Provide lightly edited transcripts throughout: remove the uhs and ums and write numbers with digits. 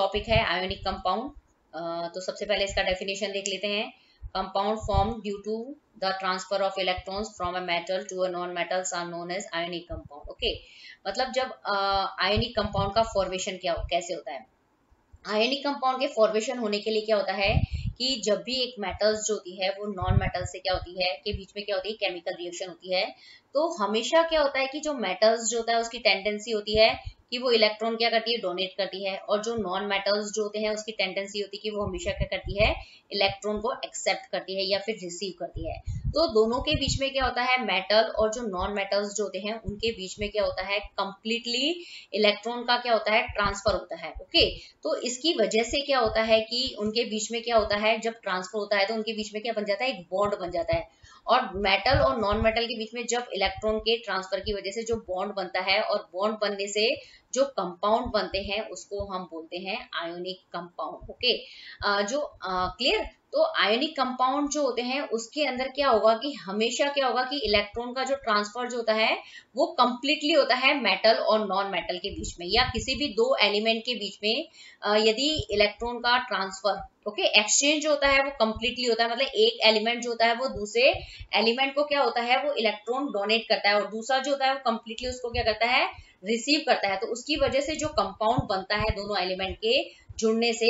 Topic है ionic compound. तो सबसे पहले इसका डेफिनेशन देख लेते हैं। Compound form due to the transfer of electrons from a metal to a non metals are known as ionic compound. Okay, मतलब जब आयोनिक कंपाउंड का फॉर्मेशन कैसे होता है। आयोनिक कंपाउंड के फॉर्मेशन होने के लिए क्या होता है कि जब भी एक मेटल्स जो होती है वो नॉन मेटल से क्या होती है कि बीच में क्या होती है, केमिकल रिएक्शन होती है। तो हमेशा क्या होता है कि जो मेटल्स जो होता है उसकी टेंडेंसी होती है कि वो इलेक्ट्रॉन क्या करती है, डोनेट करती है, और जो नॉन मेटल्स जो होते हैं उसकी टेंडेंसी होती है कि वो हमेशा क्या करती है, इलेक्ट्रॉन को एक्सेप्ट करती है या फिर रिसीव करती है। तो दोनों के बीच में क्या होता है, मेटल और जो नॉन मेटल्स जो होते हैं उनके बीच में क्या होता है, कंप्लीटली इलेक्ट्रॉन का क्या होता है, ट्रांसफर होता है। ओके, तो इसकी वजह से क्या होता है कि उनके बीच में क्या होता है, जब ट्रांसफर होता है तो उनके बीच में क्या बन जाता है, एक बॉन्ड बन जाता है। और मेटल और नॉन मेटल के बीच में जब इलेक्ट्रॉन के ट्रांसफर की वजह से जो बॉन्ड बनता है और बॉन्ड बनने से जो कंपाउंड बनते हैं उसको हम बोलते हैं आयोनिक कंपाउंड। ओके, जो क्लियर। तो आयोनिक कंपाउंड जो होते हैं उसके अंदर क्या होगा कि हमेशा क्या होगा कि इलेक्ट्रॉन का जो ट्रांसफर जो होता है वो कंप्लीटली होता है मेटल और नॉन मेटल के बीच में, या किसी भी दो एलिमेंट के बीच में यदि इलेक्ट्रॉन का ट्रांसफर ओके एक्सचेंज होता है वो कंप्लीटली होता है। मतलब एक एलिमेंट जो होता है वो दूसरे एलिमेंट को क्या होता है, वो इलेक्ट्रॉन डोनेट करता है, और दूसरा जो होता है वो कंप्लीटली उसको क्या करता है, रिसीव करता है। तो उसकी वजह से जो कंपाउंड बनता है दोनों एलिमेंट के जुड़ने से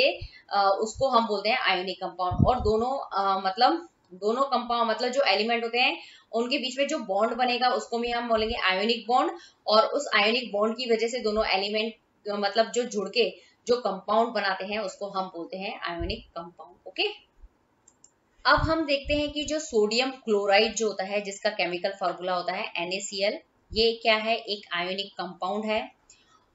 उसको हम बोलते हैं आयोनिक कंपाउंड। और दोनों कंपाउंड मतलब जो एलिमेंट होते हैं उनके बीच में जो बॉन्ड बनेगा उसको भी हम बोलेंगे आयोनिक बॉन्ड, और उस आयोनिक बॉन्ड की वजह से दोनों एलिमेंट मतलब जो जुड़ के जो कंपाउंड बनाते हैं उसको हम बोलते हैं आयोनिक कंपाउंड। ओके, अब हम देखते हैं कि जो सोडियम क्लोराइड जो होता है जिसका केमिकल फॉर्मूला होता है NaCl, ये क्या है, एक आयोनिक कंपाउंड है।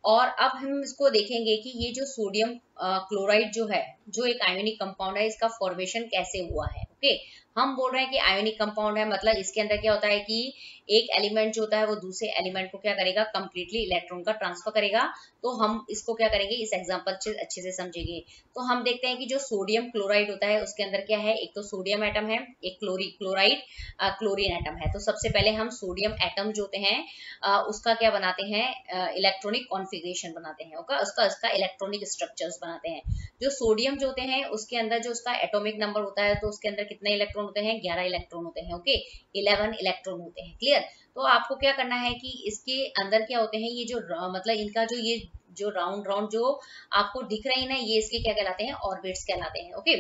और अब हम इसको देखेंगे कि ये जो सोडियम क्लोराइड जो है, जो एक आयोनिक कंपाउंड है, इसका फॉर्मेशन कैसे हुआ है। ओके, हम बोल रहे हैं कि आयोनिक कंपाउंड है, मतलब इसके अंदर क्या होता है कि एक एलिमेंट जो होता है वो दूसरे एलिमेंट को क्या करेगा, कंप्लीटली इलेक्ट्रॉन का ट्रांसफर करेगा। तो हम इसको क्या करेंगे, इस एग्जांपल से अच्छे से समझेंगे। तो हम देखते हैं कि जो सोडियम क्लोराइड होता है उसके अंदर क्या है, एक तो सोडियम एटम है, एक क्लोरीन एटम है। तो सबसे पहले हम सोडियम एटम जो होते हैं उसका क्या बनाते हैं, इलेक्ट्रॉनिक कॉन्फ़िगरेशन बनाते हैं। ओके, उसका इलेक्ट्रॉनिक स्ट्रक्चर्स बनाते हैं। जो सोडियम जो होते हैं उसके अंदर जो उसका एटॉमिक नंबर होता है तो उसके अंदर कितने इलेक्ट्रॉन होते हैं, 11 इलेक्ट्रॉन होते हैं। ओके, 11 इलेक्ट्रॉन होते हैं। क्लियर। तो आपको क्या करना है कि इसके अंदर क्या होते हैं, ये जो मतलब इनका जो ये जो राउंड राउंड जो आपको दिख रही है ना, ये इसके क्या कहलाते हैं, ऑर्बिट्स कहलाते हैं। ओके,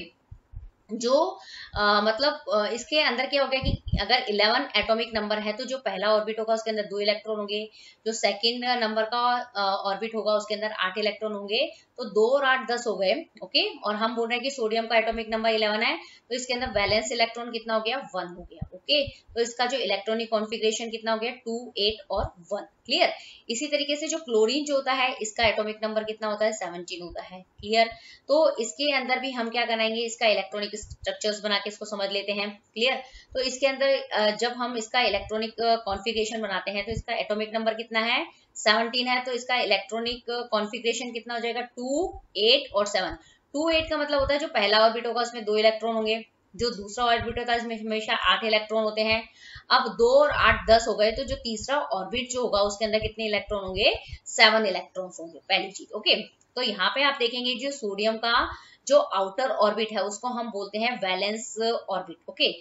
जो इसके अंदर क्या हो गया कि अगर 11 एटॉमिक नंबर है तो जो पहला ऑर्बिट होगा उसके अंदर 2 इलेक्ट्रॉन होंगे, जो सेकंड नंबर का ऑर्बिट होगा उसके अंदर 8 इलेक्ट्रॉन होंगे। तो 2 और 8 10 हो गए। ओके, और हम बोल रहे हैं कि सोडियम का एटॉमिक नंबर 11 है तो इसके अंदर वैलेंस इलेक्ट्रॉन कितना हो गया, 1 हो गया। ओके, तो इसका जो इलेक्ट्रॉनिक कॉन्फ़िगरेशन कितना हो गया, 2 8 और 1। क्लियर। इसी तरीके से जो क्लोरीन जो होता है इसका एटॉमिक नंबर कितना होता है, 17 होता है। क्लियर। तो इसके अंदर भी हम क्या कराएंगे, इसका इलेक्ट्रॉनिक स्ट्रक्चर्स बना के इसको समझ लेते हैं। क्लियर। तो इसके अंदर जब हम इसका इलेक्ट्रॉनिक कॉन्फ़िगरेशन बनाते हैं तो इसका एटॉमिक नंबर कितना है, 17 है। तो इसका इलेक्ट्रॉनिक कॉन्फ़िगरेशन कितना हो जाएगा, 2 8 और 7। 2 8 का मतलब होता है जो पहला ऑर्बिट होगा उसमें 2 इलेक्ट्रॉन होंगे, जो दूसरा ऑर्बिट होता है इसमें हमेशा 8 इलेक्ट्रॉन होते हैं। अब 2 और 8 10 हो गए, तो जो तीसरा ऑर्बिट जो होगा उसके अंदर कितने इलेक्ट्रॉन होंगे, 7 इलेक्ट्रॉन्स होंगे, पहली चीज। ओके, तो यहाँ पे आप देखेंगे जो सोडियम का जो आउटर ऑर्बिट है उसको हम बोलते हैं वैलेंस ऑर्बिट। ओके,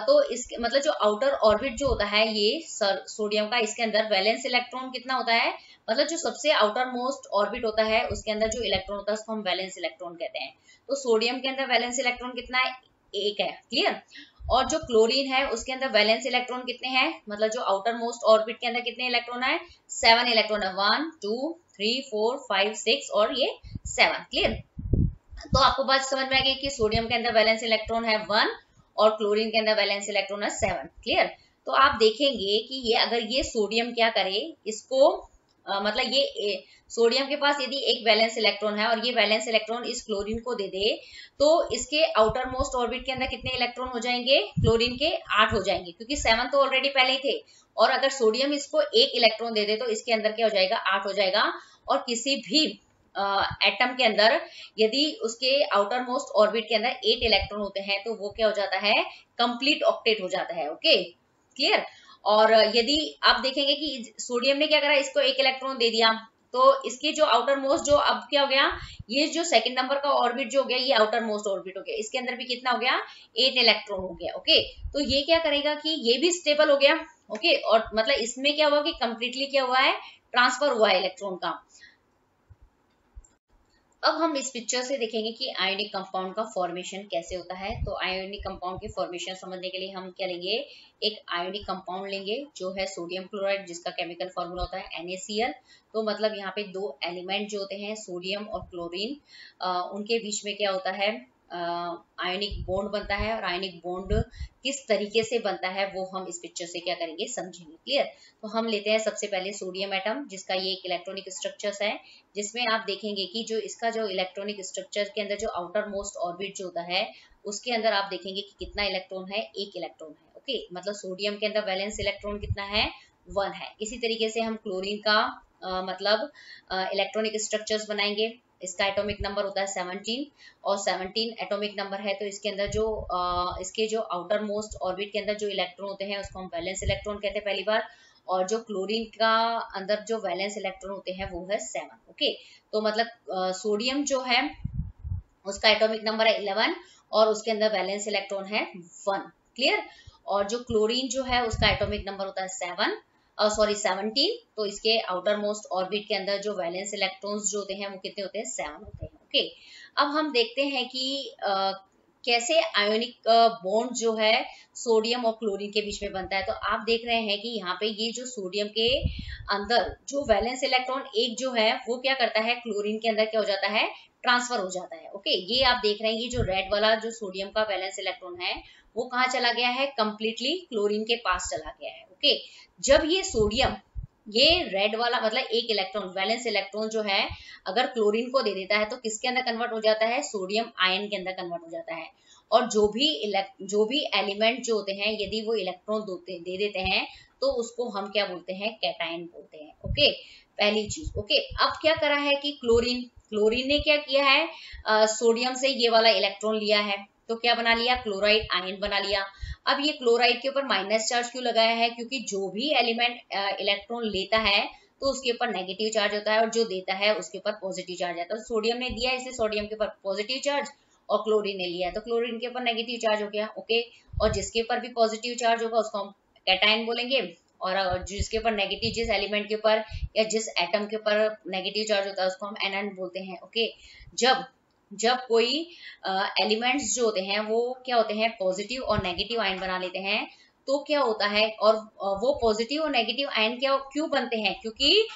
तो इसके मतलब जो आउटर ऑर्बिट जो होता है ये सोडियम का, इसके अंदर वैलेंस इलेक्ट्रॉन कितना होता है, मतलब जो सबसे आउटर मोस्ट ऑर्बिट होता है उसके अंदर जो इलेक्ट्रॉन होता है उसको हम वैलेंस इलेक्ट्रॉन कहते हैं। तो सोडियम के अंदर वैलेंस इलेक्ट्रॉन कितना है, 1 है। क्लियर। और जो क्लोरीन है उसके अंदर वैलेंस इलेक्ट्रॉन कितने हैं, मतलब जो आउटर मोस्ट ऑर्बिट के अंदर कितने इलेक्ट्रॉन है, 7 इलेक्ट्रॉन है। 1 2 3 4 5 6 और ये 7। क्लियर। तो आपको बात समझ में आ गई कि सोडियम के अंदर वैलेंस इलेक्ट्रॉन है 1 और क्लोरीन के अंदर वैलेंस इलेक्ट्रॉन है 7। क्लियर। तो आप देखेंगे कि ये अगर ये सोडियम क्या करे, इसको मतलब ये सोडियम के पास यदि एक वैलेंस इलेक्ट्रॉन है और ये वैलेंस इलेक्ट्रॉन इस क्लोरीन को दे दे तो इसके आउटर मोस्ट ऑर्बिट के अंदर कितने इलेक्ट्रॉन हो जाएंगे, क्लोरीन के 8 हो जाएंगे, क्योंकि 7 तो ऑलरेडी पहले ही थे। और अगर सोडियम इसको एक इलेक्ट्रॉन दे दे तो इसके अंदर क्या हो जाएगा, 8 हो जाएगा। और किसी भी एटम के अंदर यदि उसके आउटर मोस्ट ऑर्बिट के अंदर 8 इलेक्ट्रॉन होते हैं तो वो क्या हो जाता है, कंप्लीट ऑक्टेट हो जाता है। Okay, clear. और यदि आप देखेंगे कि सोडियम ने क्या करा, इसको एक इलेक्ट्रॉन दे दिया तो इसके जो आउटर मोस्ट जो अब क्या हो गया, ये जो सेकंड नंबर का ऑर्बिट जो हो गया, ये आउटर मोस्ट ऑर्बिट हो गया, इसके अंदर भी कितना हो गया, 8 इलेक्ट्रॉन हो गया। ओके, तो ये क्या करेगा कि ये भी स्टेबल हो गया। ओके, और मतलब इसमें क्या हुआ कि कंप्लीटली क्या हुआ है, ट्रांसफर हुआ है इलेक्ट्रॉन का। अब हम इस पिक्चर से देखेंगे कि आयोनिक कंपाउंड का फॉर्मेशन कैसे होता है। तो आयोनिक कंपाउंड की फॉर्मेशन समझने के लिए हम क्या लेंगे, एक आयोनिक कंपाउंड लेंगे जो है सोडियम क्लोराइड, जिसका केमिकल फॉर्मूला होता है NaCl। तो मतलब यहाँ पे दो एलिमेंट जो होते हैं सोडियम और क्लोरीन, उनके बीच में क्या होता है, आयोनिक बॉन्ड बनता है। और आयोनिक बॉन्ड किस तरीके से बनता है वो हम इस पिक्चर से क्या करेंगे, समझेंगे। क्लियर। तो हम लेते हैं सबसे पहले सोडियम एटम, जिसका ये एक इलेक्ट्रॉनिक स्ट्रक्चर्स है, जिसमें आप देखेंगे कि जो इसका जो इलेक्ट्रॉनिक स्ट्रक्चर के अंदर जो आउटर मोस्ट ऑर्बिट जो होता है, उसके अंदर आप देखेंगे कि कितना इलेक्ट्रॉन है, एक इलेक्ट्रॉन है। ओके, मतलब सोडियम के अंदर वैलेंस इलेक्ट्रॉन कितना है, 1 है। इसी तरीके से हम क्लोरीन का मतलब इलेक्ट्रॉनिक स्ट्रक्चर्स बनाएंगे। इसका एटॉमिक नंबर होता है 17, और 17 एटॉमिक नंबर है। तो इसके अंदर जो इसके जो आउटर मोस्ट ऑर्बिट के अंदर जो इलेक्ट्रॉन होते हैं उसको हम वैलेंस इलेक्ट्रॉन कहते हैं पहली बार, और जो क्लोरीन का अंदर जो वैलेंस इलेक्ट्रॉन होते हैं वो है 7। ओके, तो मतलब सोडियम जो है उसका एटॉमिक नंबर है 11, और उसके अंदर वैलेंस इलेक्ट्रॉन है 1। क्लियर। और जो क्लोरीन जो है उसका एटॉमिक नंबर होता है 17। तो इसके आउटर मोस्ट ऑर्बिट के अंदर जो वैलेंस इलेक्ट्रॉन्स जो होते हैं वो कितने होते हैं, 7 होते हैं। ओके, अब हम देखते हैं कि कैसे आयोनिक बॉन्ड जो है सोडियम और क्लोरीन के बीच में बनता है। तो आप देख रहे हैं कि यहाँ पे ये जो सोडियम के अंदर जो वैलेंस इलेक्ट्रॉन एक जो है वो क्या करता है, क्लोरीन के अंदर क्या हो जाता है, ट्रांसफर हो जाता है। ओके, ये आप देख रहे हैं, ये जो रेड वाला जो सोडियम का वैलेंस इलेक्ट्रॉन है वो कहाँ चला गया है, कंप्लीटली क्लोरीन के पास चला गया है। ओके, जब ये सोडियम, ये रेड वाला मतलब एक इलेक्ट्रॉन वैलेंस इलेक्ट्रॉन जो है अगर क्लोरीन को दे देता है तो किसके अंदर कन्वर्ट हो जाता है, सोडियम आयन के अंदर कन्वर्ट हो जाता है। और जो भी एलिमेंट जो होते हैं यदि वो इलेक्ट्रॉन दे देते हैं तो उसको हम क्या बोलते हैं, कैटायन बोलते हैं। ओके, पहली चीज। ओके, अब क्या करा है कि क्लोरीन ने क्या किया है, सोडियम से ये वाला इलेक्ट्रॉन लिया है, तो क्या बना लिया, क्लोराइड आयन बना लिया। अब ये क्लोराइड के ऊपर माइनस चार्ज क्यों लगाया है, क्योंकि जो भी एलिमेंट इलेक्ट्रॉन लेता है तो उसके ऊपर नेगेटिव चार्ज होता है, और जो देता है उसके ऊपर पॉजिटिव चार्ज आता है। तो सोडियम ने दिया इसलिए सोडियम के ऊपर पॉजिटिव चार्ज, और क्लोरीन ने लिया है तो क्लोरीन के ऊपर नेगेटिव चार्ज हो गया। ओके, और जिसके ऊपर भी पॉजिटिव चार्ज होगा उसको हम कैटायन बोलेंगे, और जिसके ऊपर नेगेटिव, जिस एलिमेंट के ऊपर या जिस एटम के ऊपर नेगेटिव चार्ज होता है उसको हम एनायन बोलते हैं। ओके, जब कोई एलिमेंट्स जो होते हैं वो क्या होते हैं, पॉजिटिव और नेगेटिव आयन बना लेते हैं, तो क्या होता है, और वो पॉजिटिव और नेगेटिव आयन क्या क्यों बनते हैं, क्योंकि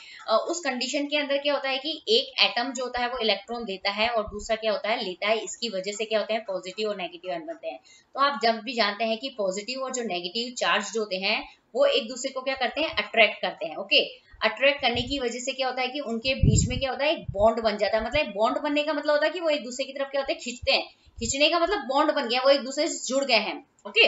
उस कंडीशन के अंदर क्या होता है कि एक एटम जो होता है वो इलेक्ट्रॉन देता है और दूसरा क्या होता है, लेता है। इसकी वजह से क्या होते हैं, पॉजिटिव और नेगेटिव आयन बनते हैं। तो आप जब भी जानते हैं कि पॉजिटिव और जो नेगेटिव चार्ज जो होते हैं वो एक दूसरे को क्या करते हैं, अट्रैक्ट करते हैं। ओके, अट्रैक्ट करने की वजह से क्या होता है कि उनके बीच में क्या होता है, एक बॉन्ड बन जाता है। मतलब बॉन्ड बनने का मतलब होता है कि वो एक दूसरे की तरफ क्या होते हैं, खींचते हैं। खींचने का मतलब बॉन्ड बन गया, वो एक दूसरे से जुड़ गए हैं। ओके,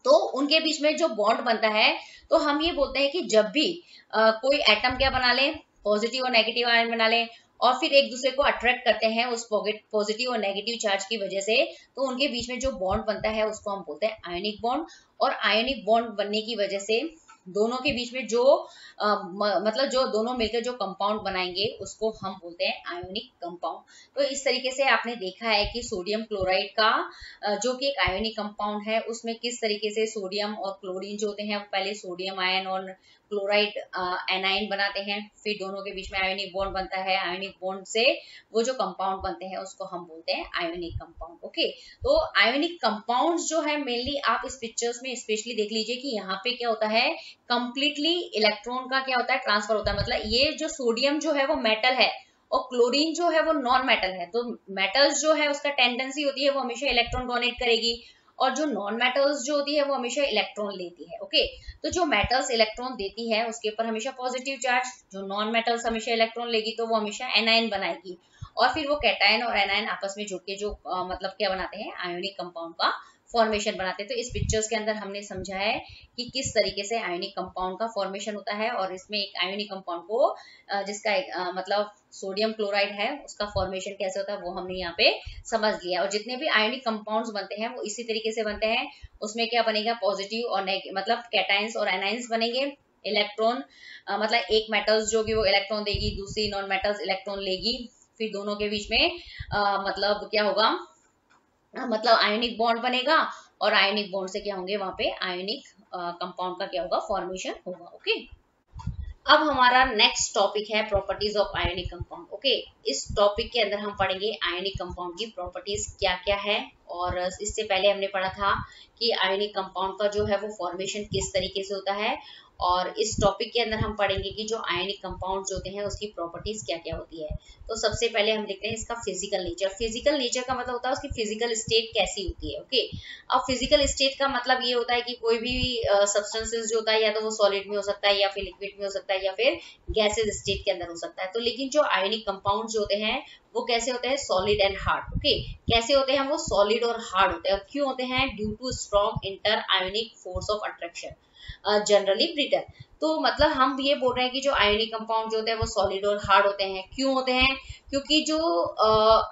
तो उनके बीच में जो बॉन्ड बनता है तो हम ये बोलते हैं कि जब भी कोई एटम क्या बना ले, पॉजिटिव और नेगेटिव आयन बना ले, और फिर एक दूसरे को अट्रैक्ट करते हैं उस पॉजिटिव और नेगेटिव चार्ज की वजह से, तो उनके बीच में जो बॉन्ड बनता है उसको हम बोलते हैं आयनिक बॉन्ड। और आयनिक बॉन्ड बनने की वजह से दोनों के बीच में जो मतलब जो दोनों मिलकर जो कंपाउंड बनाएंगे उसको हम बोलते हैं आयोनिक कंपाउंड। तो इस तरीके से आपने देखा है कि सोडियम क्लोराइड का जो कि एक आयोनिक कंपाउंड है उसमें किस तरीके से सोडियम और क्लोरीन जो होते हैं पहले सोडियम आयन और क्लोराइड एनाइन बनाते हैं, फिर दोनों के बीच में आयोनिक बॉन्ड बनता है। आयोनिक बॉन्ड से वो जो कंपाउंड बनते हैं उसको हम बोलते हैं आयोनिक कंपाउंड। ओके, तो आयोनिक कंपाउंड्स जो है मेनली आप इस पिक्चर्स में स्पेशली देख लीजिए कि यहाँ पे क्या होता है, कंप्लीटली इलेक्ट्रॉन का क्या होता है, ट्रांसफर होता है। मतलब ये जो सोडियम जो है वो मेटल है और क्लोरीन जो है वो नॉन मेटल है। तो मेटल्स जो है उसका टेंडेंसी होती है वो हमेशा इलेक्ट्रॉन डोनेट करेगी, और जो नॉन मेटल्स जो होती है वो हमेशा इलेक्ट्रॉन लेती है। ओके, तो जो मेटल्स इलेक्ट्रॉन देती है उसके ऊपर हमेशा पॉजिटिव चार्ज, जो नॉन मेटल्स हमेशा इलेक्ट्रॉन लेगी तो वो हमेशा एनायन बनाएगी, और फिर वो कैटायन और एनायन आपस में जुड़ के जो मतलब क्या बनाते हैं, आयोनिक कंपाउंड का फॉर्मेशन बनाते हैं। तो इस पिक्चर्स के अंदर हमने समझा है कि किस तरीके से आयोनिक कंपाउंड का फॉर्मेशन होता है, और इसमें एक आयोनिक कंपाउंड को जिसका मतलब सोडियम क्लोराइड है उसका फॉर्मेशन कैसे होता है वो हमने यहाँ पे समझ लिया। और जितने भी आयोनिक कंपाउंड्स बनते हैं वो इसी तरीके से बनते हैं। उसमें क्या बनेगा, पॉजिटिव और मतलब कैटायंस और एनायंस बनेंगे, इलेक्ट्रॉन मतलब एक मेटल्स जो कि वो इलेक्ट्रॉन देगी, दूसरी नॉन मेटल्स इलेक्ट्रॉन लेगी, फिर दोनों के बीच में मतलब क्या होगा, मतलब आयोनिक बॉन्ड बनेगा, और आयोनिक बॉन्ड से क्या होंगे, वहां पे आयोनिक कंपाउंड का क्या होगा, फॉर्मेशन होगा। ओके, अब हमारा नेक्स्ट टॉपिक है properties of ionic compound. Okay, इस टॉपिक के अंदर हम पढ़ेंगे आयोनिक कंपाउंड की प्रॉपर्टीज क्या क्या है, और इससे पहले हमने पढ़ा था कि आयोनिक कंपाउंड का जो है वो फॉर्मेशन किस तरीके से होता है, और इस टॉपिक के अंदर हम पढ़ेंगे कि जो आयोनिक कंपाउंड होते हैं उसकी प्रॉपर्टीज क्या क्या होती है। तो सबसे पहले हम देखते हैं इसका फिजिकल नेचर। फिजिकल नेचर का मतलब होता है उसकी फिजिकल स्टेट कैसी होती है। ओके, अब फिजिकल स्टेट का मतलब ये होता है कि कोई भी सब्सटेंसेस जो होता है या तो वो सॉलिड में हो सकता है, या फिर लिक्विड में हो सकता है, या फिर गैसेज स्टेट के अंदर हो सकता है। तो लेकिन जो आयोनिक कंपाउंड जो होते हैं वो कैसे होते हैं, सॉलिड एंड हार्ड। ओके, कैसे होते हैं वो, सॉलिड और हार्ड होते हैं। और क्यों होते हैं, due to strong inter ionic force of attraction, generally brittle. तो मतलब हम ये बोल रहे हैं कि जो आयोनिक कंपाउंड जो होते हैं वो सॉलिड और हार्ड होते हैं। क्यों होते हैं, क्योंकि जो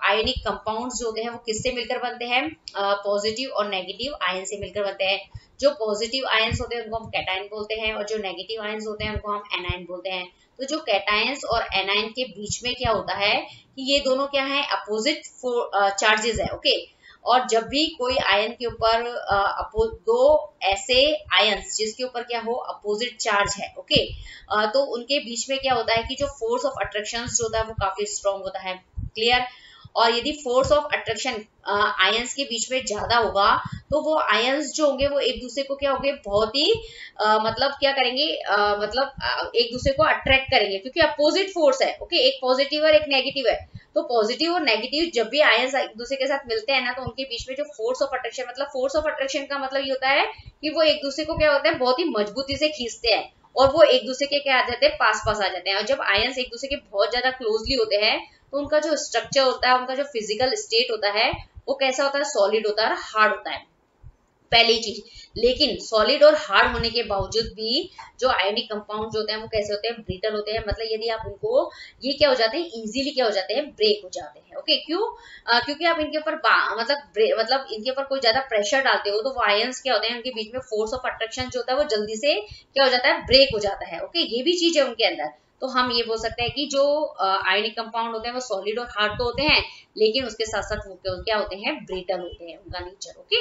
आयोनिक कंपाउंड्स जो होते हैं वो किससे मिलकर बनते हैं, पॉजिटिव और नेगेटिव आयन से मिलकर बनते हैं। जो पॉजिटिव आयंस होते हैं उनको हम कैटायन बोलते हैं, और जो नेगेटिव आयंस होते हैं उनको हम एनायन बोलते हैं। तो जो कैटायंस और एनायन के बीच में क्या होता है कि ये दोनों क्या है, अपोजिट चार्जेस है। ओके, और जब भी कोई आयन के ऊपर दो ऐसे आयंस जिसके ऊपर क्या हो, अपोजिट चार्ज है, ओके, तो उनके बीच में क्या होता है कि जो फोर्स ऑफ अट्रैक्शन जो होता है वो काफी स्ट्रॉन्ग होता है। क्लियर। और यदि फोर्स ऑफ अट्रैक्शन आयंस के बीच में ज्यादा होगा तो वो आयंस जो होंगे वो एक दूसरे को क्या होंगे, बहुत ही मतलब क्या करेंगे, मतलब एक दूसरे को अट्रैक्ट करेंगे, क्योंकि अपोजिट फोर्स है। ओके, एक पॉजिटिव और एक नेगेटिव है। तो पॉजिटिव और नेगेटिव जब भी आयंस एक दूसरे के साथ मिलते हैं ना, तो उनके बीच में जो फोर्स ऑफ अट्रैक्शन, मतलब फोर्स ऑफ अट्रैक्शन का मतलब ये होता है कि वो एक दूसरे को क्या होता है, बहुत ही मजबूती से खींचते हैं, और वो एक दूसरे के क्या आ जाते हैं, पास पास आ जाते हैं। और जब आयंस एक दूसरे के बहुत ज्यादा क्लोजली होते हैं तो उनका जो स्ट्रक्चर होता है, उनका जो फिजिकल स्टेट होता है वो कैसा होता है, सॉलिड होता है और हार्ड होता है, पहली चीज। लेकिन सॉलिड और हार्ड होने के बावजूद भी जो आयोनिक कंपाउंड होते हैं वो कैसे होते हैं, ब्रिटल होते हैं। मतलब यदि आप उनको, ये क्या हो जाते हैं, इजीली क्या हो जाते हैं, ब्रेक हो जाते हैं। ओके, क्यों, क्योंकि आप इनके ऊपर मतलब इनके ऊपर कोई ज्यादा प्रेशर डालते हो तो वो आयंस क्या होते हैं, उनके बीच में फोर्स ऑफ अट्रैक्शन जो होता है वो जल्दी से क्या हो जाता है, ब्रेक हो जाता है। ओके, ये भी चीज है उनके अंदर। तो हम ये बोल सकते हैं कि जो आयोनिक कंपाउंड होते हैं वो सॉलिड और हार्ड तो होते हैं, लेकिन उसके साथ साथ वो क्या होते हैं, ब्रिटल होते हैं, उनका नेचर। ओके,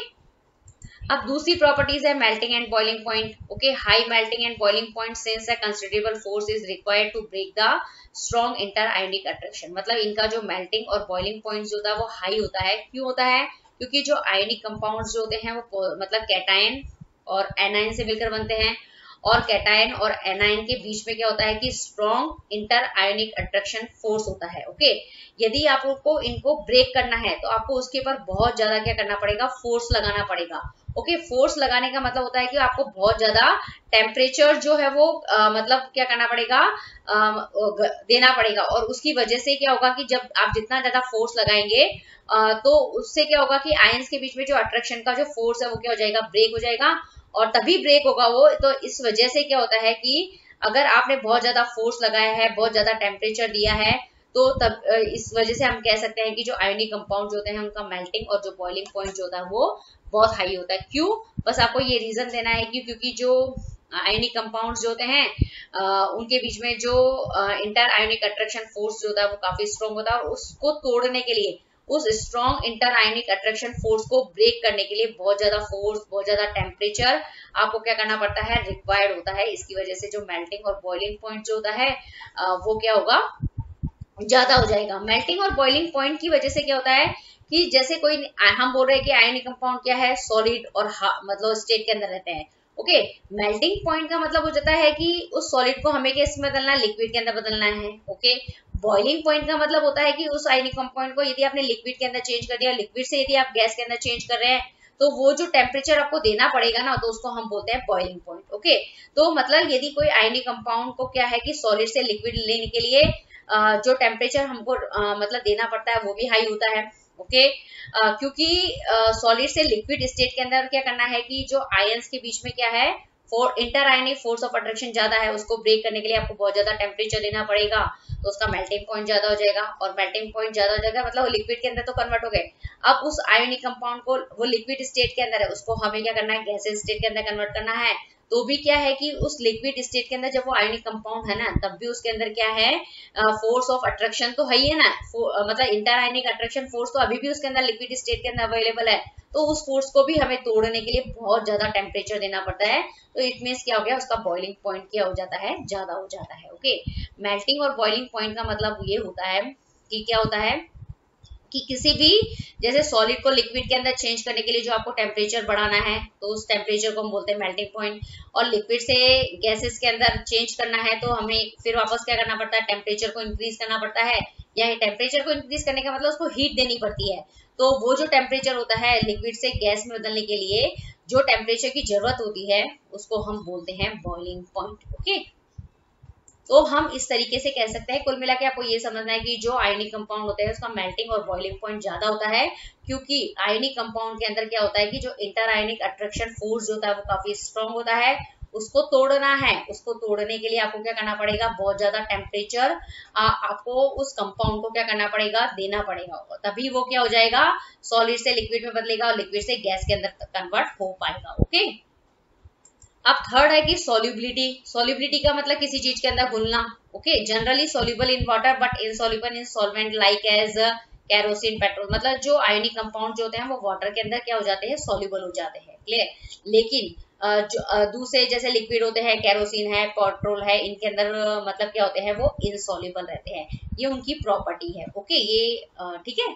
अब दूसरी प्रॉपर्टीज है melting and boiling point. Okay, high melting and boiling point since a considerable force is required to break the strong inter ionic attraction. मतलब इनका जो मेल्टिंग और बॉइलिंग पॉइंट जो होता है वो हाई होता है। क्यों होता है, क्योंकि जो आयोनिक कंपाउंड्स जो होते हैं वो मतलब कैटायन और एनायन से मिलकर बनते हैं, और कैटायन और एनायन के बीच में क्या होता है कि strong inter ionic attraction force होता है। ओके, यदि आपको इनको ब्रेक करना है तो आपको उसके ऊपर बहुत ज्यादा क्या करना पड़ेगा, फोर्स लगाना पड़ेगा। ओके, फोर्स लगाने का मतलब होता है कि आपको बहुत ज्यादा टेम्परेचर जो है वो मतलब क्या करना पड़ेगा, देना पड़ेगा। और उसकी वजह से क्या होगा कि जब आप जितना ज्यादा फोर्स लगाएंगे तो उससे क्या होगा कि आयंस के बीच में जो अट्रैक्शन का जो फोर्स है वो क्या हो जाएगा, ब्रेक हो जाएगा। और तभी ब्रेक होगा वो, तो इस वजह से क्या होता है कि अगर आपने बहुत ज्यादा फोर्स लगाया है, बहुत ज्यादा टेम्परेचर दिया है, तो तब इस वजह से हम कह सकते हैं कि जो आयोनिक कंपाउंड जो होते हैं उनका मेल्टिंग और जो बॉइलिंग पॉइंट जो होता है वो बहुत हाई होता है। क्यों, बस आपको ये रीजन देना है कि क्योंकि जो आयोनिक कंपाउंड्स जो होते हैं उनके बीच में जो इंटर आयोनिक अट्रैक्शन फोर्स जो होता है वो काफी स्ट्रॉन्ग होता है, और उसको तोड़ने के लिए, उस strong inter ionic attraction force को ब्रेक करने के लिए बहुत ज्यादा फोर्स, बहुत ज्यादा टेम्परेचर आपको क्या करना पड़ता है, रिक्वायर्ड होता है। इसकी वजह से जो मेल्टिंग और बॉइलिंग पॉइंट जो होता है वो क्या होगा, ज्यादा हो जाएगा। मेल्टिंग और बॉइलिंग पॉइंट की वजह से क्या होता है कि जैसे कोई, हम बोल रहे हैं कि आयोनिक कंपाउंड क्या है, सॉलिड और मतलब स्टेट के अंदर रहते हैं। ओके, मेल्टिंग पॉइंट का मतलब हो जाता है कि उस सॉलिड को हमें किस में बदलना है, लिक्विड के अंदर बदलना है। ओके, बॉइलिंग पॉइंट का मतलब होता है कि उस आयोनिक कंपाउंड को यदि आपने लिक्विड के अंदर चेंज कर दिया, लिक्विड से यदि आप गैस के अंदर चेंज कर रहे हैं, तो वो जो टेम्परेचर आपको देना पड़ेगा ना, तो उसको हम बोलते हैं बॉइलिंग पॉइंट। ओके, तो मतलब यदि कोई आयोनिक कंपाउंड को क्या है कि सॉलिड से लिक्विड लेने के लिए जो टेम्परेचर हमको मतलब देना पड़ता है वो भी हाई होता है। ओके, क्योंकि सॉलिड से लिक्विड स्टेट के अंदर क्या करना है कि जो आयंस के बीच में क्या है, inter ionic force of attraction ज्यादा है, उसको ब्रेक करने के लिए आपको बहुत ज्यादा टेम्परेचर देना पड़ेगा, तो उसका मेल्टिंग पॉइंट ज्यादा हो जाएगा। और मेल्टिंग पॉइंट ज्यादा हो जाएगा मतलब वो लिक्विड के अंदर तो कन्वर्ट हो गए। अब उस आयोनिक कंपाउंड को, वो लिक्विड स्टेट के अंदर है, उसको हमें क्या करना है, गैसेस स्टेट के अंदर कन्वर्ट करना है। तो भी क्या है कि उस लिक्विड स्टेट के अंदर जब वो आयोनिक कंपाउंड है ना, तब भी उसके अंदर क्या है, फोर्स ऑफ अट्रैक्शन तो है ही है ना, मतलब इंटर आयोनिक अट्रैक्शन फोर्स तो अभी भी उसके अंदर लिक्विड स्टेट के अंदर अवेलेबल है। तो उस फोर्स को भी हमें तोड़ने के लिए बहुत ज्यादा टेम्परेचर देना पड़ता है। तो इट मीन्स क्या हो गया, उसका बॉइलिंग पॉइंट क्या हो जाता है, ज्यादा हो जाता है। ओके, मेल्टिंग और बॉइलिंग पॉइंट का मतलब ये होता है कि क्या होता है कि किसी भी जैसे सॉलिड को लिक्विड के अंदर चेंज करने के लिए जो आपको टेम्परेचर बढ़ाना है, तो उस टेम्परेचर को हम बोलते हैं मेल्टिंग पॉइंट। और लिक्विड से गैसेस के अंदर चेंज करना है तो हमें फिर वापस क्या करना पड़ता है, टेम्परेचर को इंक्रीज करना पड़ता है। या टेम्परेचर को इंक्रीज करने का मतलब उसको हीट देनी पड़ती है। तो वो जो टेम्परेचर होता है लिक्विड से गैस में बदलने के लिए जो टेम्परेचर की जरूरत होती है उसको हम बोलते हैं बॉइलिंग पॉइंट। ओके, तो हम इस तरीके से कह सकते हैं, कुल मिला के आपको ये समझना है कि जो आयनिक कंपाउंड होता है उसका मेल्टिंग और बॉइलिंग पॉइंट ज्यादा होता है, क्योंकि आयनिक कंपाउंड के अंदर क्या होता है कि जो इंटर आयनिक अट्रैक्शन फोर्स होता है वो काफी स्ट्रांग होता है। उसको तोड़ना है, उसको तोड़ने के लिए आपको क्या करना पड़ेगा, बहुत ज्यादा टेम्परेचर आपको उस कंपाउंड को क्या करना पड़ेगा, देना पड़ेगा, तभी वो क्या हो जाएगा, सॉलिड से लिक्विड में बदलेगा और लिक्विड से गैस के अंदर कन्वर्ट हो पाएगा। ओके, अब थर्ड है कि सॉल्युबिलिटी। सॉल्युबिलिटी का मतलब किसी चीज के अंदर घुलना। Okay, generally soluble in water but insoluble in solvent like as kerosene, petrol. मतलब जो आयनिक कंपाउंड जो होते हैं वो वाटर के अंदर क्या हो जाते हैं, सॉल्युबल हो जाते हैं। क्लियर? लेकिन जो दूसरे जैसे लिक्विड होते हैं, केरोसिन है, पेट्रोल है, इनके अंदर मतलब क्या होते हैं, वो इनसॉल्युबल रहते हैं। ये उनकी प्रॉपर्टी है। ओके, ये ठीक है।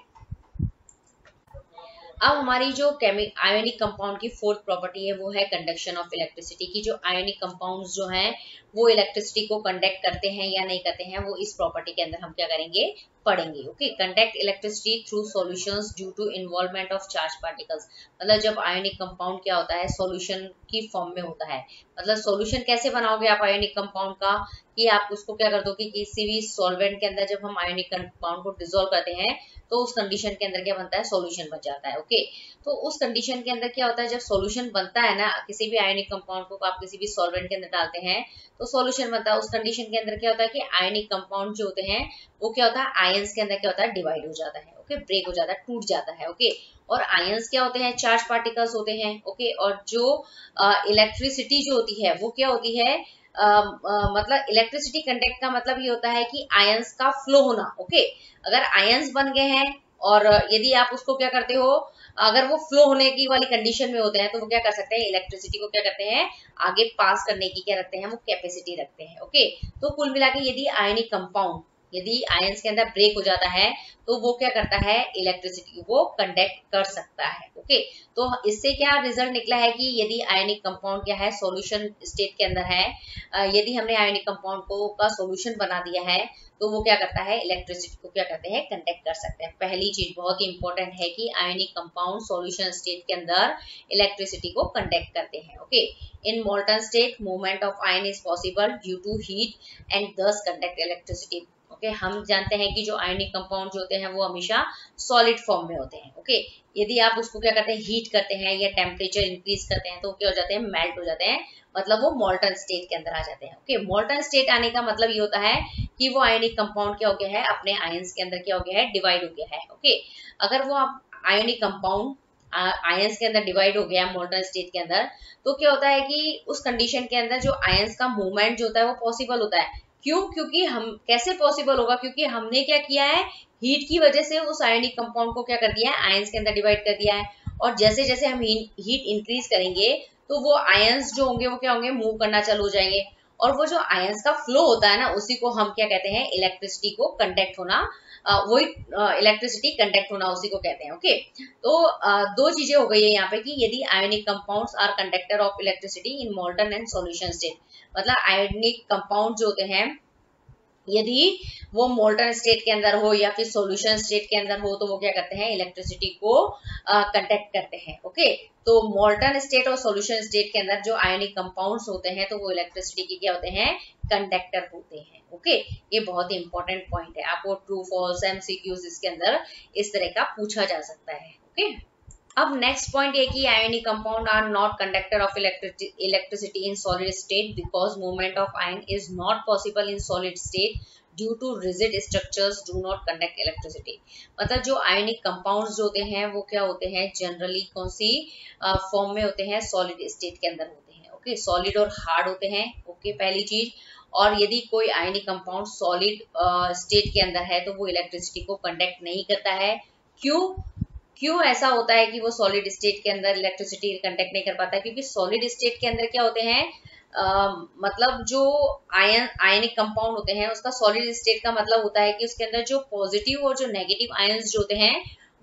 अब हमारी जो आयोनिक कंपाउंड की फोर्थ प्रॉपर्टी है वो है कंडक्शन ऑफ इलेक्ट्रिसिटी की। जो आयोनिक कंपाउंड्स जो हैं वो इलेक्ट्रिसिटी को कंडक्ट करते हैं या नहीं करते हैं, वो इस प्रॉपर्टी के अंदर हम क्या करेंगे, पढ़ेंगे। Okay, conduct electricity through solutions due to involvement of charge particles. मतलब जब आयोनिक कंपाउंड क्या होता है, सॉल्यूशन की फॉर्म में होता है। मतलब सॉल्यूशन कैसे बनाओगे आप आयोनिक कंपाउंड का, कि आप उसको क्या कर दो कि किसी भी सॉल्वेंट के अंदर जब हम आयोनिक कंपाउंड को डिसॉल्व करते हैं तो उस कंडीशन के अंदर क्या बनता है, सॉल्यूशन बन जाता है। ओके, तो उस कंडीशन के अंदर क्या होता है, जब सॉल्यूशन बनता है ना, किसी भी आयनिक कंपाउंड को आप किसी भी सॉल्वेंट के अंदर डालते हैं तो सॉल्यूशन बनता है। उस कंडीशन के अंदर क्या होता है कि आयनिक कंपाउंड जो होते हैं वो क्या होता है, आयंस के अंदर क्या होता है, डिवाइड हो जाता है। ओके, ब्रेक हो जाता है, टूट जाता है। ओके, और आयंस क्या होते हैं, चार्ज पार्टिकल्स होते हैं। ओके, और जो इलेक्ट्रिसिटी जो होती है वो क्या होती है, मतलब इलेक्ट्रिसिटी कंडक्ट का मतलब ये होता है कि आयंस का फ्लो होना। ओके, अगर आयंस बन गए हैं और यदि आप उसको क्या करते हो, अगर वो फ्लो होने की वाली कंडीशन में होते हैं तो वो क्या कर सकते हैं, इलेक्ट्रिसिटी को क्या करते हैं, आगे पास करने की क्या रखते हैं, वो कैपेसिटी रखते हैं। ओके, तो कुल मिला के यदि आयनिक कंपाउंड, यदि आयंस के अंदर ब्रेक हो जाता है तो वो क्या करता है, इलेक्ट्रिसिटी को कंडक्ट कर सकता है। ओके, तो इससे क्या रिजल्ट निकला है कि यदि आयनिक कंपाउंड क्या है, सॉल्यूशन स्टेट के अंदर है, यदि हमने आयनिक कंपाउंड को का सॉल्यूशन बना दिया है तो वो क्या करता है, इलेक्ट्रिसिटी को क्या करते हैं, कंडक्ट कर सकते हैं। पहली चीज बहुत ही इंपॉर्टेंट है कि आयनिक कंपाउंड सॉल्यूशन स्टेट के अंदर इलेक्ट्रिसिटी को कंडक्ट करते हैं। Okay, in molten state movement of ion is possible due to heat and thus conduct electricity. Okay, हम जानते हैं कि जो आयनिक कंपाउंड जो होते हैं वो हमेशा सॉलिड फॉर्म में होते हैं। ओके, यदि आप उसको क्या करते हैं, हीट करते हैं या टेम्परेचर इंक्रीज करते हैं तो क्या हो जाते हैं, मेल्ट हो जाते हैं, मतलब वो मोल्टन स्टेट के अंदर आ जाते हैं। ओके, मोल्टन स्टेट आने का मतलब ये होता है कि वो आयनिक कंपाउंड क्या हो गया है, अपने आयंस के अंदर क्या हो गया है, डिवाइड हो गया है। ओके, अगर वो आप आयनिक कंपाउंड आयंस के अंदर डिवाइड हो गया मोल्टन स्टेट के अंदर, तो क्या होता है कि उस कंडीशन के अंदर जो आयंस का मूवमेंट जो होता है वो पॉसिबल होता है। क्यों? क्योंकि हम कैसे पॉसिबल होगा, क्योंकि हमने क्या किया है, हीट की वजह से उस आयनिक कंपाउंड को क्या कर दिया है, आयंस के अंदर डिवाइड कर दिया है। और जैसे जैसे हम हीट इंक्रीज करेंगे तो वो आयंस जो होंगे वो क्या होंगे, मूव करना चालू हो जाएंगे। और वो जो आयंस का फ्लो होता है ना, उसी को हम क्या कहते हैं, इलेक्ट्रिसिटी को कंडक्ट होना, वही इलेक्ट्रिसिटी कंडक्ट होना उसी को कहते हैं। ओके, तो दो चीजें हो गई है यहाँ पे कि यदि ionic compounds are conductor of electricity in molten and solution state. मतलब आयनिक कंपाउंड जो होते हैं यदि वो मोल्टन स्टेट के अंदर हो या फिर सॉल्यूशन स्टेट के अंदर हो तो वो क्या करते हैं, इलेक्ट्रिसिटी को कंडक्ट करते हैं। ओके, तो मोल्टन स्टेट और सॉल्यूशन स्टेट के अंदर जो आयनिक कंपाउंड्स होते हैं तो वो इलेक्ट्रिसिटी के क्या होते हैं, कंडक्टर होते हैं। ओके, ये बहुत ही इंपॉर्टेंट पॉइंट है, आपको ट्रू फॉल्स एमसीक्यूज इसके अंदर इस तरह का पूछा जा सकता है। ओके, अब नेक्स्ट पॉइंट ये कि ionic compound are not conductor of electricity in solid state because movement of ion is not possible in solid state due to rigid structures do not conduct electricity. मतलब जो ionic compounds जो होते हैं वो क्या होते हैं, जनरली कौन सी फॉर्म में होते हैं, सॉलिड स्टेट के अंदर होते हैं। ओके, सॉलिड और हार्ड होते हैं। ओके, पहली चीज। और यदि कोई आयनिक कंपाउंड सॉलिड स्टेट के अंदर है तो वो इलेक्ट्रिसिटी को कंडक्ट नहीं करता है। क्यों क्यों ऐसा होता है कि वो सॉलिड स्टेट के अंदर इलेक्ट्रिसिटी कंडक्ट नहीं कर पाता है? क्योंकि सॉलिड स्टेट के अंदर क्या होते हैं, मतलब जो आयनिक कंपाउंड होते हैं उसका सॉलिड स्टेट का मतलब होता है कि उसके अंदर जो पॉजिटिव और जो नेगेटिव आयंस जो होते हैं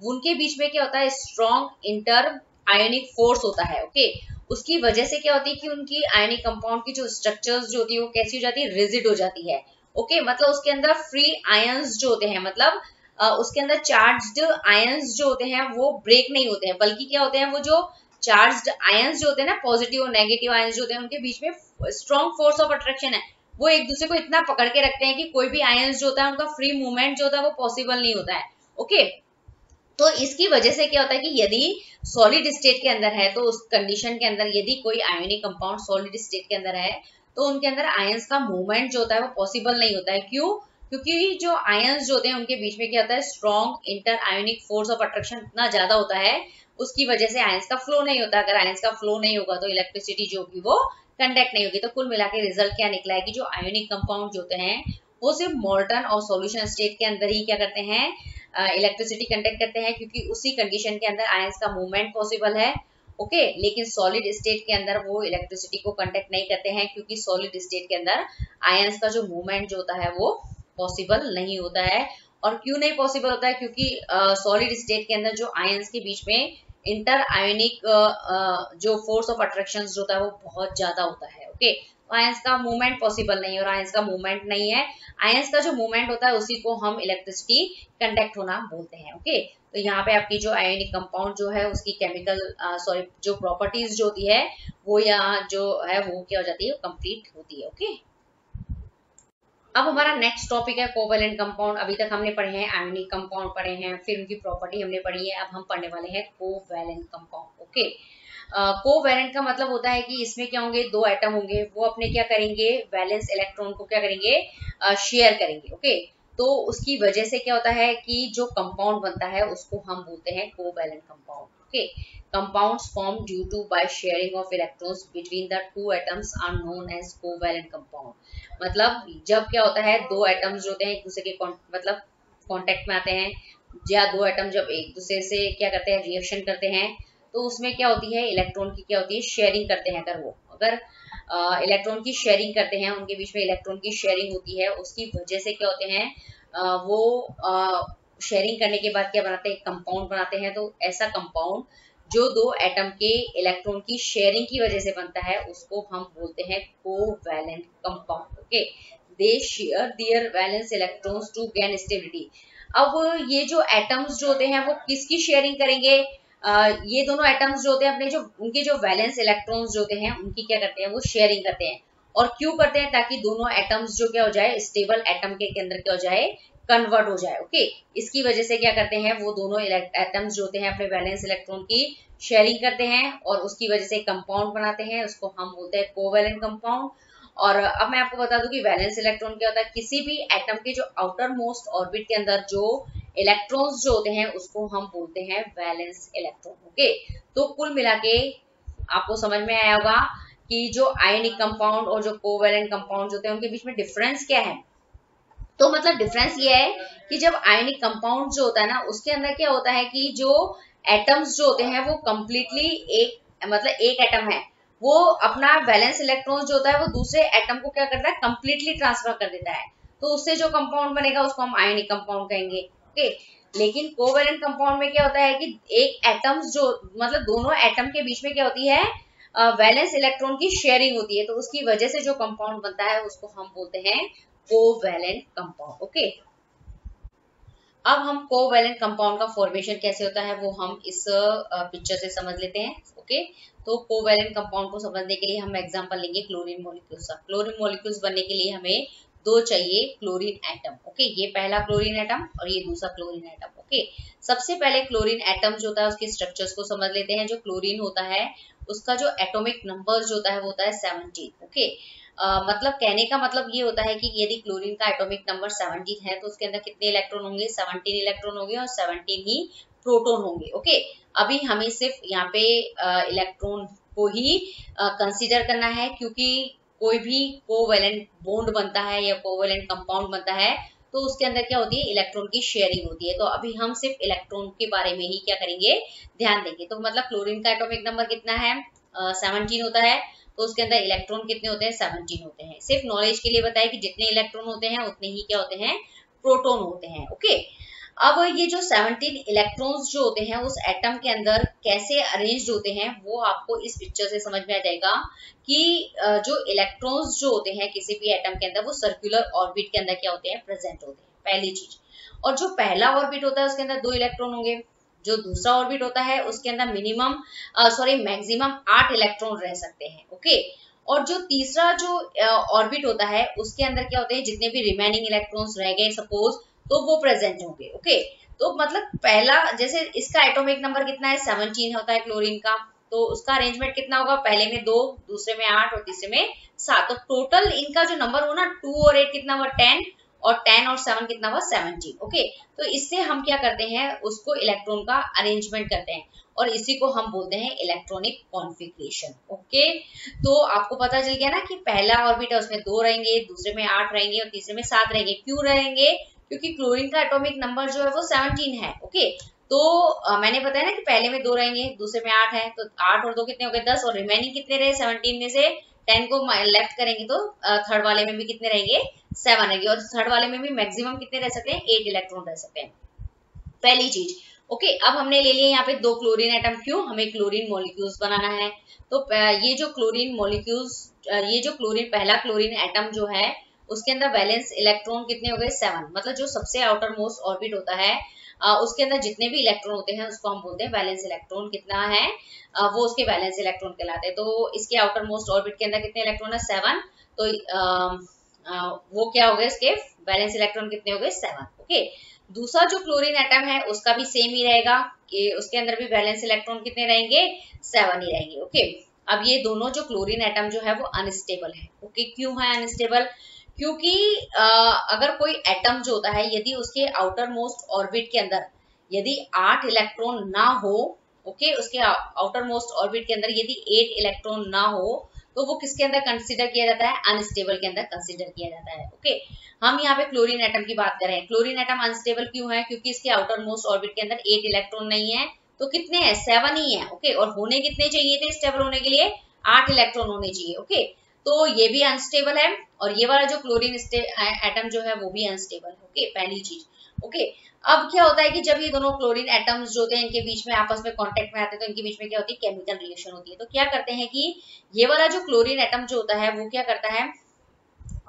उनके बीच में क्या होता है, स्ट्रॉन्ग इंटर आयनिक फोर्स होता है। ओके, उसकी वजह से क्या होती है कि उनकी आयनिक कंपाउंड की जो स्ट्रक्चर्स जो होती है वो कैसी हो जाती है, रिजिड हो जाती है। ओके, मतलब उसके अंदर फ्री आयंस जो होते हैं, मतलब उसके अंदर चार्ज्ड आयंस जो होते हैं वो ब्रेक नहीं होते हैं, बल्कि क्या होते हैं, वो जो चार्ज्ड आयंस जो होते हैं ना, पॉजिटिव और नेगेटिव आयंस जो होते हैं उनके बीच में स्ट्रॉन्ग फोर्स ऑफ अट्रैक्शन है। वो एक दूसरे को इतना पकड़ के रखते हैं कि कोई भी आयंस जो होता है उनका फ्री मूवमेंट जो होता है वो पॉसिबल नहीं होता है। ओके, तो इसकी वजह से क्या होता है कि यदि सॉलिड स्टेट के अंदर है तो उस कंडीशन के अंदर यदि कोई आयोनिक कंपाउंड सॉलिड स्टेट के अंदर है तो उनके अंदर आयंस का मूवमेंट जो होता है वो पॉसिबल नहीं होता है। क्यों? क्योंकि जो आयंस जो होते हैं उनके बीच में क्या होता है, strong inter ionic force of attraction इतना ज्यादा होता है, उसकी वजह से आयंस का फ्लो नहीं होता। अगर आयंस का फ्लो नहीं होगा तो इलेक्ट्रिसिटी जो होगी वो कंडक्ट नहीं होगी। तो कुल मिला के रिजल्ट क्या निकला है कि जो आयोनिक कंपाउंड जो होते हैं वो सिर्फ मोल्टन और सॉल्यूशन स्टेट के अंदर ही क्या करते हैं, इलेक्ट्रिसिटी कंडक्ट करते हैं, क्योंकि उसी कंडीशन के अंदर आयंस का मूवमेंट पॉसिबल है। ओके, लेकिन सॉलिड स्टेट के अंदर वो इलेक्ट्रिसिटी को कंडक्ट नहीं करते हैं, क्योंकि सॉलिड स्टेट के अंदर आयंस का जो मूवमेंट जो होता है वो पॉसिबल नहीं होता है। और क्यों नहीं पॉसिबल होता है? क्योंकि सॉलिड स्टेट के अंदर जो आयंस के बीच में इंटर आयोनिक जो फोर्स ऑफ अट्रैक्शन जो होता है वो बहुत ज्यादा होता है। ओके, तो आयंस का मूवमेंट पॉसिबल नहीं है, और आयंस का मूवमेंट नहीं है, आयंस का जो मूवमेंट होता है उसी को हम इलेक्ट्रिसिटी कंडक्ट होना बोलते हैं। ओके, तो यहाँ पे आपकी जो आयोनिक कंपाउंड जो है उसकी केमिकल जो प्रॉपर्टीज जो होती है वो यहाँ जो है वो क्या हो जाती है, कंप्लीट होती है। ओके, अब हमारा नेक्स्ट टॉपिक है कोवेलेंट कंपाउंड। अभी तक हमने पढ़े हैं आयोनिक कंपाउंड पढ़े हैं, फिर उनकी प्रॉपर्टी हमने पढ़ी है, अब हम पढ़ने वाले हैं कोवेलेंट कंपाउंड। ओके, कोवेलेंट का मतलब होता है कि इसमें क्या होंगे, दो एटम होंगे, वो अपने क्या करेंगे, वैलेंस इलेक्ट्रॉन को क्या करेंगे, शेयर करेंगे। ओके, तो उसकी वजह से क्या होता है कि जो कंपाउंड बनता है उसको हम बोलते हैं covalent compound. Okay, compounds formed due to by sharing of electrons between the two atoms are known as covalent compound। मतलब जब क्या होता है, दो एटम्स जो होते हैं एक दूसरे के मतलब कांटेक्ट में आते हैं, या दो एटम जब एक दूसरे से क्या करते हैं, रिएक्शन करते हैं, तो उसमें क्या होती है, इलेक्ट्रॉन की क्या होती है, शेयरिंग करते हैं। अगर इलेक्ट्रॉन की शेयरिंग करते हैं, उनके बीच में इलेक्ट्रॉन की शेयरिंग होती है, उसकी वजह से क्या होते हैं, वो शेयरिंग करने के बाद क्या बनाते हैं, कंपाउंड बनाते हैं। तो ऐसा कंपाउंड जो दो एटम के इलेक्ट्रॉन की शेयरिंग की वजह से बनता है उसको हम बोलते हैं covalent compound. Okay, they share their valence electrons to gain stability. अब ये जो एटम्स जो होते हैं वो किसकी शेयरिंग करेंगे, ये दोनों एटम्स जो होते हैं अपने जो उनके जो वैलेंस इलेक्ट्रॉन्स जो होते हैं उनकी क्या करते हैं, वो शेयरिंग करते हैं। और क्यों करते हैं? ताकि दोनों एटम्स जो क्या हो जाए, स्टेबल एटम के अंदर क्या हो जाए, कन्वर्ट हो जाए। ओके, इसकी वजह से क्या करते हैं, वो दोनों एटम्स जो होते हैं अपने वैलेंस इलेक्ट्रॉन की शेयरिंग करते हैं और उसकी वजह से कंपाउंड बनाते हैं, उसको हम बोलते हैं कोवैलेंट कंपाउंड। और अब मैं आपको बता दूं कि वैलेंस इलेक्ट्रॉन क्या होता है, किसी भी एटम के जो आउटर मोस्ट ऑर्बिट के अंदर जो इलेक्ट्रॉन्स जो होते हैं उसको हम बोलते हैं वैलेंस इलेक्ट्रॉन। ओके, तो कुल मिला के आपको समझ में आया होगा कि जो आयनिक कंपाउंड और जो कोवैलेंट कंपाउंड होते हैं उनके बीच में डिफरेंस क्या है। तो मतलब डिफरेंस ये है कि जब आयनिक कंपाउंड जो होता है ना उसके अंदर क्या होता है कि जो एटम्स जो होते हैं वो कंप्लीटली एक एटम है, वो अपना वैलेंस इलेक्ट्रॉन जो होता है वो दूसरे एटम को क्या करता है, कंप्लीटली ट्रांसफर कर देता है। तो उससे जो कंपाउंड बनेगा उसको हम आयनिक कंपाउंड कहेंगे। ओके, लेकिन कोवैलेंट कंपाउंड में क्या होता है कि एक एटम्स जो मतलब दोनों एटम के बीच में क्या होती है, वैलेंस इलेक्ट्रॉन की शेयरिंग होती है, तो उसकी वजह से जो कंपाउंड बनता है उसको हम बोलते हैं कोवैलेंट कंपाउंड। ओके, अब हम कोवैलेंट कंपाउंड का फॉर्मेशन कैसे होता है वो हम इस पिक्चर से समझ लेते हैं। ओके, तो कोवैलेंट कंपाउंड को समझने के लिए हम एग्जांपल लेंगे क्लोरीन मॉलिक्यूल्स का। क्लोरीन मॉलिक्यूल्स बनने के लिए हमें दो चाहिए क्लोरीन एटम। ओके, ये पहला क्लोरीन एटम और ये दूसरा क्लोरीन एटम। ओके, सबसे पहले क्लोरीन एटम जो होता है उसके स्ट्रक्चर्स को समझ लेते हैं। जो क्लोरीन होता है उसका जो एटॉमिक नंबर जो होता है वो होता है 17। ओके, मतलब कहने का मतलब ये होता है कि यदि क्लोरीन का एटॉमिक नंबर 17 है तो उसके अंदर कितने इलेक्ट्रॉन होंगे, 17 इलेक्ट्रॉन होंगे और 17 ही प्रोटॉन होंगे। ओके, अभी हमें सिर्फ यहाँ पे इलेक्ट्रॉन को ही कंसीडर करना है, क्योंकि कोई भी कोवेलेंट बॉन्ड बनता है या कोवेलेंट कंपाउंड बनता है तो उसके अंदर क्या होती है, इलेक्ट्रॉन की शेयरिंग होती है। तो अभी हम सिर्फ इलेक्ट्रॉन के बारे में ही क्या करेंगे, ध्यान देंगे। तो मतलब क्लोरीन का एटॉमिक नंबर कितना है, 17 होता है, तो उसके अंदर इलेक्ट्रॉन कितने होते हैं, 17 होते हैं। सिर्फ नॉलेज के लिए बताया कि जितने इलेक्ट्रॉन होते हैं उतने ही क्या होते हैं, प्रोटॉन होते हैं। ओके, अब ये जो 17 इलेक्ट्रॉन्स जो होते हैं उस एटम के अंदर कैसे अरेंज्ड होते हैं वो आपको इस पिक्चर से समझ में आ जाएगा कि जो इलेक्ट्रॉन्स जो होते हैं किसी भी एटम के अंदर वो सर्कुलर ऑर्बिट के अंदर क्या होते हैं, प्रेजेंट होते हैं, पहली चीज। और जो पहला ऑर्बिट होता है उसके अंदर 2 इलेक्ट्रॉन होंगे। जो दूसरा ऑर्बिट होता है उसके अंदर मैक्सिमम 8 इलेक्ट्रॉन रह सकते हैं। ओके, और जो तीसरा जो ऑर्बिट होता है उसके अंदर क्या होते हैं, जितने भी रिमेनिंग इलेक्ट्रॉन्स रह गए सपोज तो वो प्रेजेंट होंगे। ओके, तो मतलब पहला जैसे इसका एटॉमिक नंबर कितना है, 17 होता है क्लोरीन का, तो उसका अरेंजमेंट कितना होगा, पहले में 2, दूसरे में 8 और तीसरे में 7। तो टोटल इनका जो नंबर हो ना 2 और 8 कितना हुआ, 10, और 10 और 7 कितना हुआ, 17। ओके, तो इससे हम क्या करते हैं, उसको इलेक्ट्रॉन का अरेंजमेंट करते हैं और इसी को हम बोलते हैं इलेक्ट्रॉनिक कॉन्फ़िगरेशन। ओके, तो आपको पता चल गया ना कि पहला ऑर्बिट है उसमें 2 रहेंगे, दूसरे में 8 रहेंगे और तीसरे में 7 रहेंगे। क्यों रहेंगे, क्योंकि क्लोरीन का एटॉमिक नंबर जो है वो 17 है। ओके, तो मैंने बताया ना कि पहले में 2 रहेंगे, दूसरे में 8 है, तो 8 और 2 कितने हो गए, 10, और रिमेनिंग कितने रहे 17 में से 10 को लेफ्ट करेंगे तो थर्ड वाले में भी कितने रहेंगे, 7 रहेंगे, और थर्ड वाले में भी मैक्सिमम कितने रह सकते हैं, 8 इलेक्ट्रॉन रह सकते हैं, पहली चीज। ओके, अब हमने ले लिया यहाँ पे 2 क्लोरीन एटम, क्यों, हमें क्लोरीन मॉलिक्यूल्स बनाना है। तो ये जो क्लोरीन मॉलिक्यूल्स, ये जो क्लोरीन पहला क्लोरीन एटम जो है उसके अंदर वैलेंस इलेक्ट्रॉन कितने हो गए, 7। मतलब जो सबसे आउटर मोस्ट ऑर्बिट होता है उसके अंदर जितने भी इलेक्ट्रॉन होते हैं उसको हम बोलते हैं वैलेंस इलेक्ट्रॉन। कितना है, वो उसके वैलेंस इलेक्ट्रॉन कहलाते हैं। तो इसके आउटर मोस्ट ऑर्बिट के अंदर कितने इलेक्ट्रॉन है, 7। तो वो क्या हो गए, इसके वैलेंस इलेक्ट्रॉन कितने हो गए, 7। ओके, दूसरा जो क्लोरीन एटम है उसका भी सेम ही रहेगा कि उसके अंदर भी वैलेंस इलेक्ट्रॉन कितने रहेंगे, 7 ही रहेंगे। ओके, अब ये दोनों जो क्लोरीन एटम जो है वो अनस्टेबल है। ओके, क्यों है अनस्टेबल, क्योंकि अगर कोई एटम जो होता है यदि उसके आउटर मोस्ट ऑर्बिट के अंदर यदि 8 इलेक्ट्रॉन ना हो, ओके, उसके आउटर मोस्ट ऑर्बिट के अंदर यदि 8 इलेक्ट्रॉन ना हो तो वो किसके अंदर कंसीडर किया जाता है, अनस्टेबल के अंदर कंसीडर किया जाता है। ओके, हम यहाँ पे क्लोरीन एटम की बात कर रहे हैं। क्लोरीन एटम अनस्टेबल क्यों है, क्योंकि इसके आउटर मोस्ट ऑर्बिट के अंदर 8 इलेक्ट्रॉन नहीं है, तो कितने हैं, 7 ही है। ओके, और होने कितने चाहिए थे स्टेबल होने के लिए, 8 इलेक्ट्रॉन होने चाहिए। ओके, तो ये भी अनस्टेबल है और ये वाला जो क्लोरीन एटम जो है वो भी अनस्टेबल है। ओके, पहली चीज। ओके, अब क्या होता है कि जब ये दोनों क्लोरीन एटम्स जो होते हैं इनके बीच में आपस में कांटेक्ट में आते हैं तो इनके बीच में क्या होती है, केमिकल रिएक्शन होती है। तो क्या करते हैं कि ये वाला जो क्लोरीन एटम जो होता है वो क्या करता है,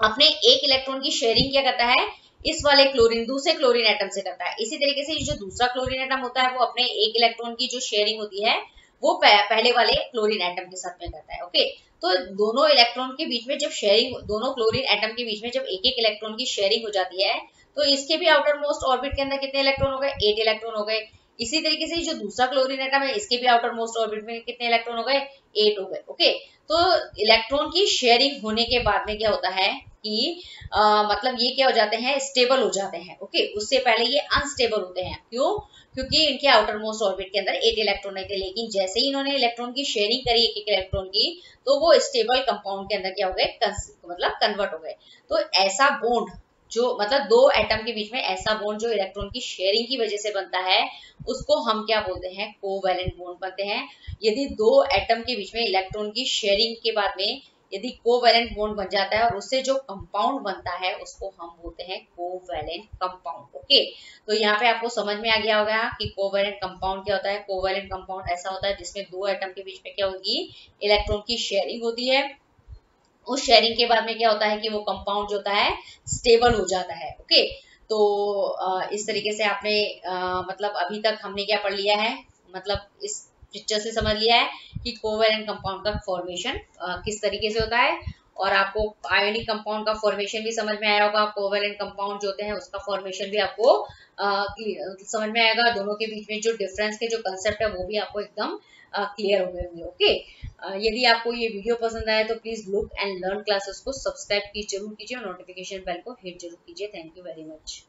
अपने एक इलेक्ट्रॉन की शेयरिंग क्या करता है, इस वाले क्लोरीन दूसरे क्लोरीन एटम से करता है। इसी तरीके से जो दूसरा क्लोरीन एटम होता है वो अपने एक इलेक्ट्रॉन की जो शेयरिंग होती है वो पहले वाले क्लोरीन एटम के साथ में करता है। ओके, तो दोनों इलेक्ट्रॉन के बीच में जब शेयरिंग, दोनों क्लोरीन एटम के बीच में जब एक एक इलेक्ट्रॉन की शेयरिंग हो जाती है तो इसके भी आउटर मोस्ट ऑर्बिट के अंदर कितने इलेक्ट्रॉन हो गए, 8 इलेक्ट्रॉन हो गए। इसी तरीके से जो दूसरा क्लोरीन एटम है इसके भी आउटर मोस्ट ऑर्बिट में कितने इलेक्ट्रॉन हो गए, 8 हो गए। ओके, तो इलेक्ट्रॉन की शेयरिंग होने के बाद में क्या होता है कि मतलब ये क्या हो जाते हैं, स्टेबल हो जाते हैं। ओके, उससे पहले ये अनस्टेबल होते हैं। क्यों, क्योंकि इनके आउटर मोस्ट ऑर्बिट के अंदर 8 इलेक्ट्रॉन नहीं थे, लेकिन जैसे ही इन्होंने इलेक्ट्रॉन की शेयरिंग करी एक एक इलेक्ट्रॉन की तो वो स्टेबल कंपाउंड के अंदर क्या हो गए, मतलब कन्वर्ट हो गए। तो ऐसा बॉन्ड जो मतलब दो एटम के बीच में ऐसा बॉन्ड जो इलेक्ट्रॉन की शेयरिंग की वजह से बनता है उसको हम क्या बोलते हैं, कोवैलेंट बॉन्ड बनते हैं। यदि दो एटम के बीच में इलेक्ट्रॉन की शेयरिंग के बाद में यदि कोवैलेंट बॉन्ड बन जाता है और उससे जो कंपाउंड बनता है उसको हम बोलते हैं कोवैलेंट कंपाउंड। ओके, तो यहाँ पे आपको समझ में आ गया होगा कि कोवैलेंट कंपाउंड क्या होता है। कोवैलेंट कंपाउंड ऐसा होता है जिसमें दो एटम के बीच में क्या होगी, इलेक्ट्रॉन की शेयरिंग होती है। उस शेयरिंग के बाद में क्या होता है कि वो कंपाउंड जो होता है स्टेबल हो जाता है। ओके, तो इस तरीके से आपने मतलब अभी तक हमने क्या पढ़ लिया है, मतलब इस पिक्चर से समझ लिया है कि कोवैलेंट कंपाउंड का फॉर्मेशन किस तरीके से होता है और आपको आयोनिक कंपाउंड का फॉर्मेशन भी समझ में आया होगा, कोवेलेंट कंपाउंड जो होते हैं उसका फॉर्मेशन भी आपको समझ में आएगा, दोनों के बीच में जो डिफरेंस के जो कंसेप्ट है वो भी आपको एकदम क्लियर हो गए होंगे। ओके, यदि आपको ये वीडियो पसंद आए तो please look and learn classes को सब्सक्राइब जरूर कीजिए और नोटिफिकेशन बेल को हिट जरूर कीजिए। Thank you very much.